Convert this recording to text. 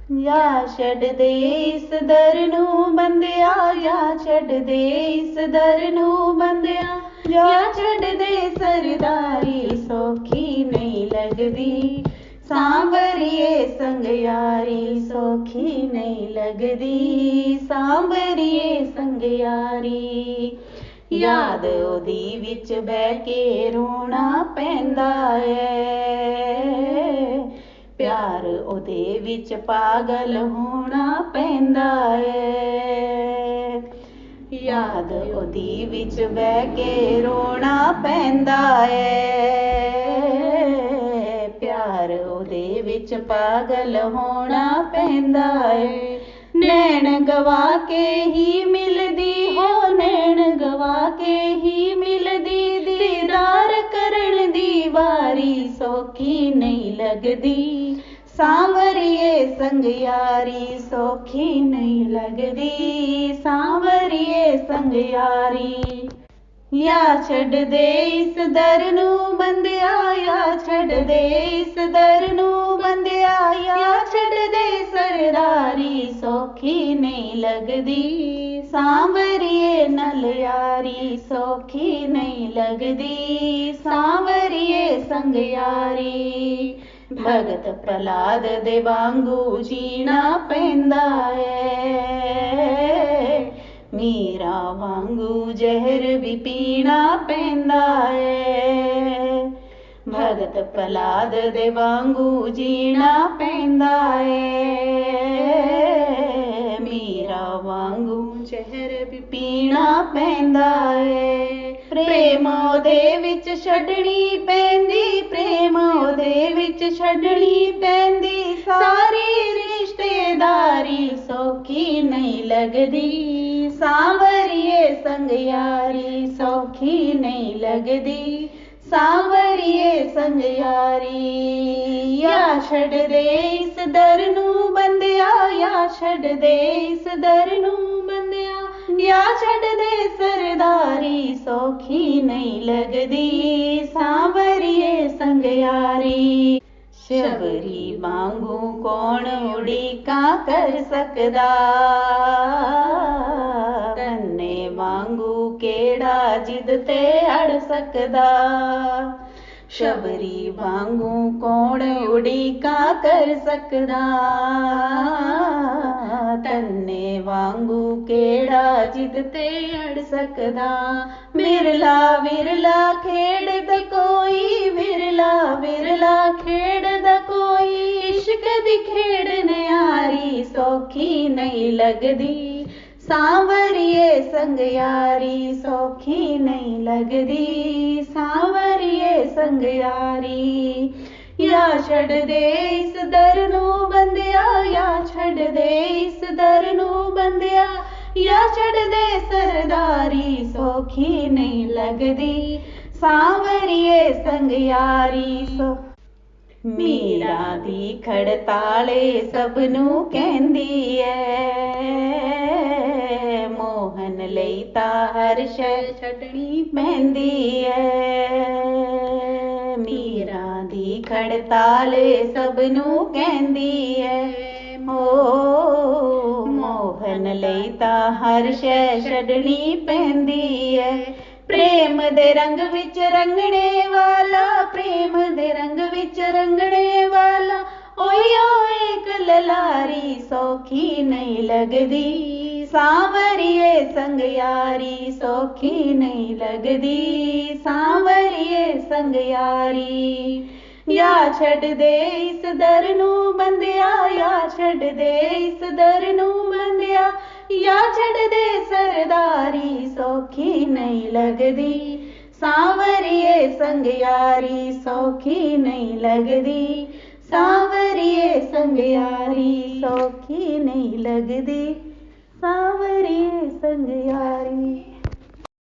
या छड्ड दे इस दर नू बंदिया, या छड्ड दे इस दर नू बंदिया, या छड्ड दे सरदारी सौखी नहीं लगदी। सांवरिए संग यारी सौखी नहीं लगदी, सांवरिए संग यारी। याद ओदी विच बह के रोना पैंदा है, प्यार ओदे विच पागल होना पैंदा है। याद ओदी विच बह के रोना पैंदा है, प्यार ओदे विच पागल होना पैंदा है। नैन गवा के ही मिलदी हो, नैन गवा के ही मिलदी, दीदार करन दी वारी सौखी नहीं लगदी। सांवरिए संग यारी सौखी नहीं लगदी, सांवरिए संग यारी। या छड्ड दे इस दर नू बंदिया, या छड्ड दे इस दर नू बंदिया, या छड्ड दे सरदारी सौखी नहीं लगदी। सांवरिए नल यारी सौखी नहीं लगदी, सांवरिए संग यारी। भगत प्रहलाद दे वांगू जीना पैंदा है, मीरा वांगू जहर भी पीना पैंदा है। भगत प्रहलाद दे वांगू जीना पैंदा है, मीरा वांगू जहर भी पीना पैंदा है। प्रेम ओदे विच छड्डनी पैंदी, प्रेम ओदे विच छड्डनी पैंदी, सारी रिश्तेदारी सौखी नहीं लगदी। सांवरिए संग यारी सौखी नहीं लगदी, सांवरिए संग यारी। या छड्ड दे इस दर नू बंदिया, या छड्ड दे इस दर नू बंदिया, या छड्ड दे सरदारी सौखी नहीं लगदी, सांवरिए संग यारी। शबरी वांगू कौन उड़ीका कर सकदा, कन्ने वांगू केड़ा जिद ते अड़ सकदा। शबरी वांगू कौन उड़ीका कर सकदा, तन्ने वांगू केड़ा जिद ते अड़ सकदा। विरला विरला खेड़दा कोई, विरला विरला खेड़दा कोई, इश्क दी खेड़ न्यारी सौखी नहीं लगदी। सांवरिए संग यारी सौखी नहीं लगदी, सांवरिए संग यारी। या छड्ड दे इस दर नू बंदिया, या छड्ड दे इस दर नू बंदिया, या छड्ड दे सरदारी सौखी नहीं लगदी, सांवरिए संग यारी। मीरा दी खड़ताले सबनू कहंदी है, मोहन लई तां हर शै छड्डनी पैंदी है। मीरा दी खड़ताले सबनू कहंदी है, मोहन लई तां हर शै छड्डनी पैंदी है। प्रेम दे रंग विच रंगने वाला, प्रेम दे रंग विच रंगने वाला, ओयो एक ललारी सौखी नहीं लगदी। सांवरिए संग यारी सौखी नहीं लगदी, सांवरिए संग यारी। या छड्ड दे इस दर नू बंदिया, या छड्ड दे इस दर नू बंदिया, या छड्ड दे सरदारी सौखी नहीं लगदी। सांवरिए संग यारी सौखी नहीं लगदी, सांवरिए संग यारी सौखी नहीं लगदी, सांवरिए संग यारी।